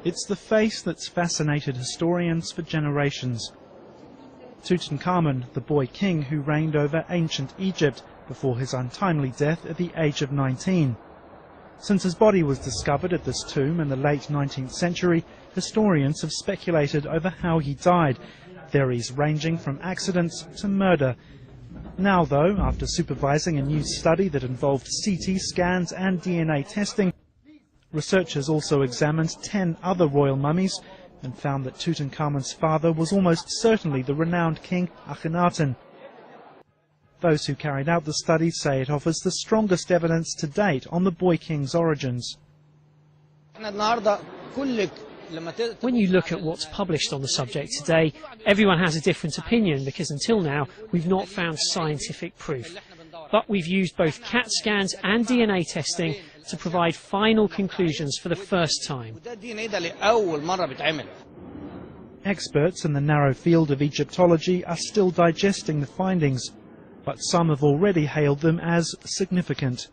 It's the face that's fascinated historians for generations. Tutankhamun, the boy king who reigned over ancient Egypt before his untimely death at the age of 19. Since his body was discovered at this tomb in the late 19th century, historians have speculated over how he died, theories ranging from accidents to murder. Now, though, after supervising a new study that involved CT scans and DNA testing, researchers also examined 10 other royal mummies and found that Tutankhamun's father was almost certainly the renowned king Akhenaten. Those who carried out the study say it offers the strongest evidence to date on the boy king's origins. When you look at what's published on the subject today, everyone has a different opinion because until now we've not found scientific proof. But we've used both CAT scans and DNA testing to provide final conclusions for the first time. Experts in the narrow field of Egyptology are still digesting the findings, but some have already hailed them as significant.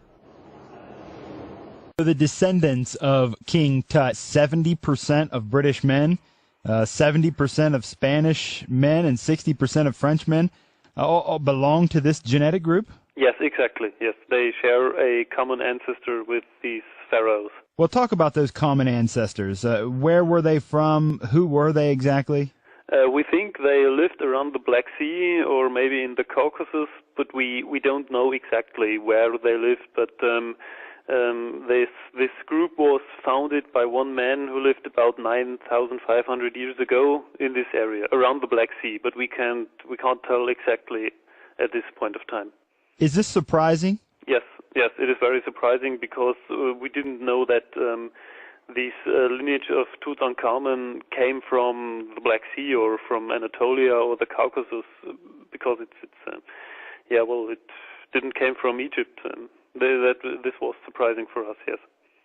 The descendants of King Tut, 70% of British men, 70% of Spanish men, and 60% of French men all belong to this genetic group? Yes, exactly. Yes, they share a common ancestor with these pharaohs. Well, talk about those common ancestors. Where were they from? Who were they exactly? We think they lived around the Black Sea or maybe in the Caucasus, but we don't know exactly where they lived. But this group was founded by one man who lived about 9,500 years ago in this area around the Black Sea. But we can't tell exactly at this point of time. Is this surprising? Yes, it is very surprising because we didn't know that this lineage of Tutankhamun came from the Black Sea or from Anatolia or the Caucasus, because it didn't came from Egypt. This was surprising for us, yes.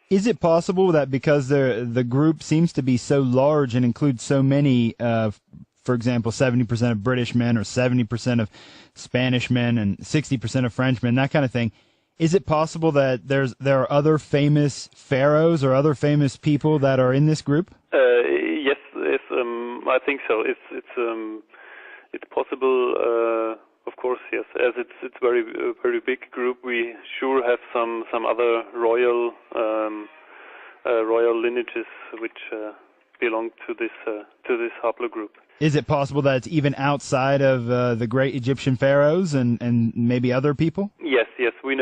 Is it possible that because the group seems to be so large and includes so many, for example, 70% of British men or 70% of Spanish men and 60% of French men, that kind of thing, is it possible that there are other famous pharaohs or other famous people that are in this group? Yes, I think so. It's possible. Of course, yes. As it's very big group, we sure have some other royal lineages which belong to this haplogroup. Is it possible that it's even outside of the great Egyptian pharaohs and maybe other people? Yes. We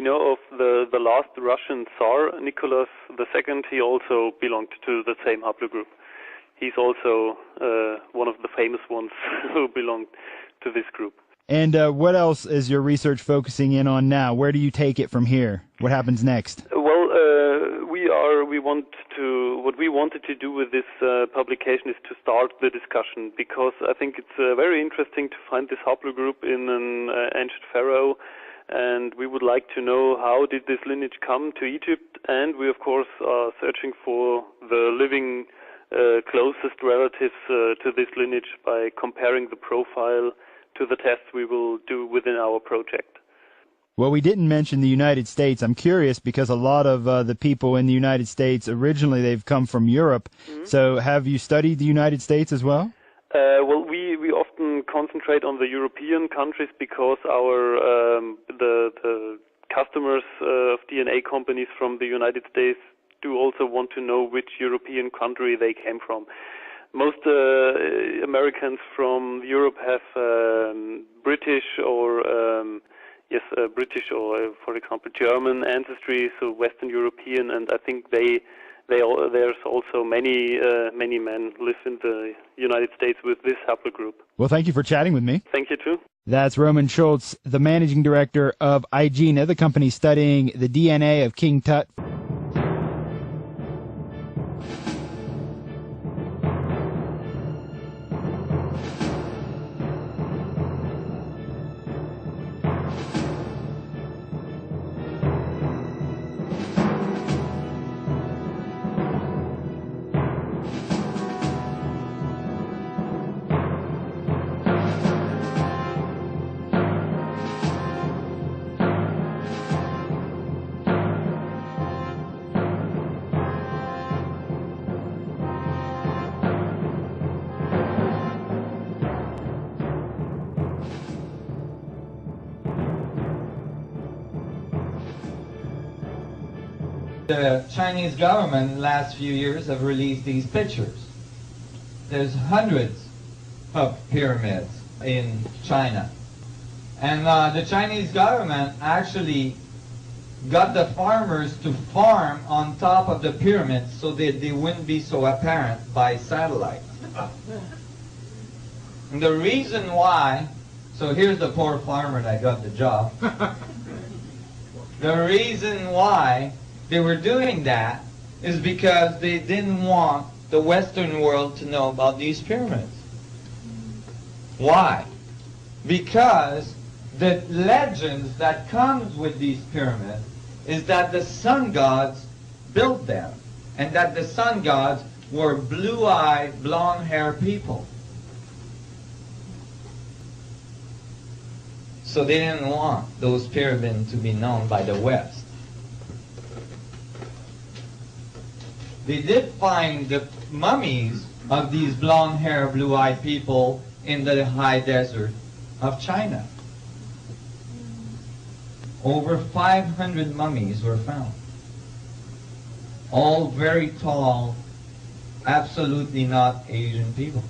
know of the last Russian Tsar, Nicholas II. He also belonged to the same haplogroup. He's also one of the famous ones who belonged to this group. And what else is your research focusing in on now? Where do you take it from here? What happens next? Well, what we wanted to do with this publication is to start the discussion, because I think it's very interesting to find this haplogroup in an ancient pharaoh, and we would like to know how did this lineage come to Egypt, and we of course are searching for the living closest relatives to this lineage by comparing the profile to the tests we will do within our project. Well, we didn't mention the United States. I'm curious because a lot of the people in the United States, originally they've come from Europe. Mm-hmm. So have you studied the United States as well? Well, we often concentrate on the European countries because the customers of DNA companies from the United States do also want to know which European country they came from. Most Americans from Europe have British or for example, German ancestry, so Western European, and I think there's also many men live in the United States with this haplogroup. Well, thank you for chatting with me. Thank you too. That's Roman Schultz, the managing director of IGENA, the company studying the DNA of King Tut. the Chinese government in the last few years have released these pictures. There's hundreds of pyramids in China. And the Chinese government actually got the farmers to farm on top of the pyramids so that they wouldn't be so apparent by satellite. And the reason why, so here's the poor farmer that got the job. The reason why they were doing that is because they didn't want the Western world to know about these pyramids. Why? Because the legends that comes with these pyramids is that the sun gods built them, and that the sun gods were blue-eyed, blonde-haired people. So they didn't want those pyramids to be known by the West. They did find the mummies of these blonde-haired, blue-eyed people in the high desert of China. Over 500 mummies were found. All very tall, absolutely not Asian people.